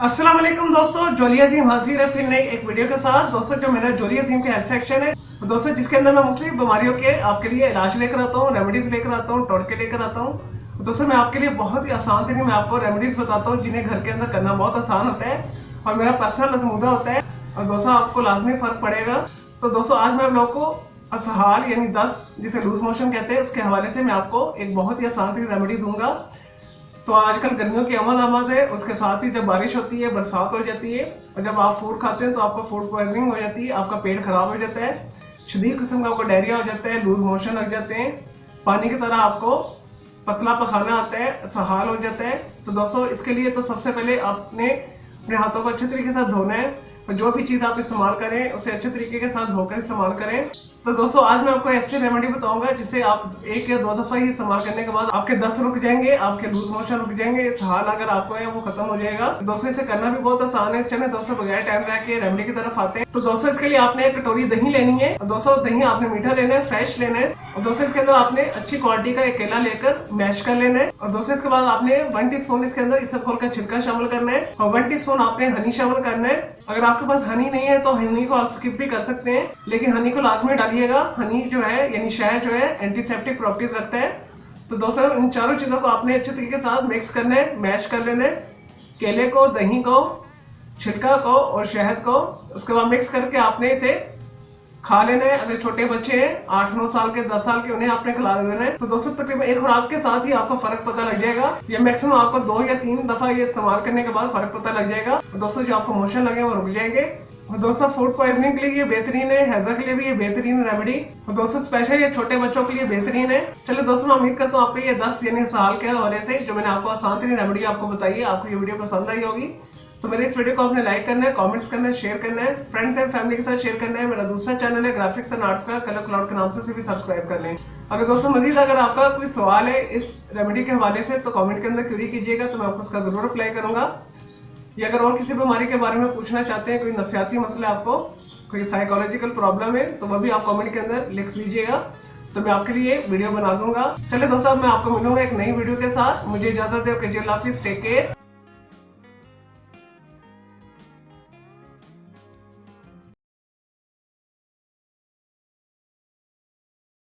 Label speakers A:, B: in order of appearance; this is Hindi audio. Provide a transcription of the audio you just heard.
A: अस्सलाम वालेकुम दोस्तों, जोली अजीम हाजिर है फिर नई एक वीडियो के साथ। दोस्तों जो मेरा जोली अजीम के हेल्थ सेक्शन है दोस्तों, जिसके अंदर मैं मुख्तलिफ बीमारियों के आपके लिए इलाज लेकर आता हूँ, रेमेडीज लेकर आता हूँ, टोटके लेकर आता हूँ। दोस्तों मैं आपके लिए बहुत ही आसान तरीके में आपको रेमेडीज बताता हूँ जिन्हें घर के अंदर करना बहुत आसान होता है और मेरा पर्सनल आजमूदा होता है और दोस्तों आपको लाजमी फर्क पड़ेगा। तो दोस्तों आज मैं आप लोगों को असहाल यानी दस्त जिसे लूज मोशन कहते हैं उसके हवाले से मैं आपको एक बहुत ही आसान तरीके रेमेडी दूंगा। तो आजकल गर्मियों की आमद है, उसके साथ ही जब बारिश होती है, बरसात हो जाती है और जब आप फूड खाते हैं तो आपको फूड पॉइजनिंग हो जाती है, आपका पेट खराब हो जाता है, शदीद किस्म का आपको डायरिया हो जाता है, लूज मोशन लग जाते हैं, पानी की तरह आपको पतला पखाना आता है, सहाल हो जाता है। तो दोस्तों इसके लिए तो सबसे पहले आपने अपने हाथों को अच्छे तरीके से धोना है और जो भी चीज आप इस्तेमाल करें उसे अच्छे तरीके के साथ धोकर इस्तेमाल करें। तो दोस्तों आज मैं आपको ऐसी रेमेडी बताऊंगा जिसे आप एक या दो दफा ही इस्तेमाल करने के बाद आपके दस्त रुक जाएंगे, आपके लूज मोशन रुक जाएंगे, इस हाल अगर आपको है वो खत्म हो जाएगा। दोस्तों इसे करना भी बहुत आसान है। चले दोस्तों बगैर टाइम के रेमेडी की तरफ आते हैं। तो दोस्तों इसके लिए आपने एक कटोरी दही लेनी है और दोस्तों दही आपने मीठा लेना है, फ्रेश लेना है और दोस्तों इसके अंदर आपने अच्छी क्वालिटी का एक केला लेकर मैश कर लेना है और दोस्तों इसके बाद आपने 1 टीस्पून इसके अंदर इसे खोल का छिलका शामिल करना है और 1 टीस्पून आपने हनी शामिल करना है। अगर आपके पास हनी नहीं है तो हनी को आप स्किप भी कर सकते हैं, लेकिन हनी को लाजमी डालिएगा। हनी जो है यानी शहद जो है एंटीसेप्टिक प्रॉपर्टीज रखता है। तो दोस्तों इन चारों चीजों को आपने अच्छे तरीके के साथ मिक्स करना है, मैश कर लेना है, केले को, दही को, छिलका को और शहद को। उसके बाद मिक्स करके आपने इसे खा लेना है। अगर छोटे बच्चे हैं 8-9 साल के, 10 साल के, उन्हें आपने खिला देना है। तो दोस्तों तकरीबन एक खुराक के साथ ही आपको फर्क पता लग जाएगा। ये मैक्सिमम आपको 2 या 3 दफा ये इस्तेमाल करने के बाद फर्क पता लग जाएगा। तो दोस्तों जो आपको मोशन लगे वो रुक जाएंगे। और दोस्तों फूड पॉइजनिंग के लिए ये बेहतरीन है, हैजा के लिए भी ये बेहतरीन रेमेडी और दोस्तों स्पेशल ये छोटे बच्चों के लिए बेहतरीन है। चलो दोस्तों मैं उम्मीद करता हूँ आपको ये 10 यानी साल के हवाले से जो मैंने आपको आसान तरीन रेमेडी आपको बताई है, आपको ये वीडियो पसंद आई होगी। तो मेरे इस वीडियो को आपने लाइक करना है, कमेंट्स करना है, शेयर करना है, फ्रेंड्स एंड फैमिली के साथ शेयर करना है। मेरा दूसरा चैनल है ग्राफिक्स एंड आर्ट्स का, कलर क्लाउड के नाम से भी सब्सक्राइब कर लें। अगर दोस्तों मजीद अगर आपका कोई सवाल है इस रेमेडी के हवाले से तो कमेंट के अंदर क्वेरी कीजिएगा, तो मैं आपको उसका जरूर रिप्लाई करूंगा। या अगर और किसी बीमारी के बारे में पूछना चाहते हैं, कोई नफसियाती मसला आपको, कोई साइकोलॉजिकल प्रॉब्लम है, तो वह भी आप कमेंट के अंदर लिख लीजिएगा, तो मैं आपके लिए वीडियो बना दूंगा। चलिए दोस्तों मैं आपको मिलूंगा एक नई वीडियो के साथ। मुझे इजाजत दे, टेक केयर।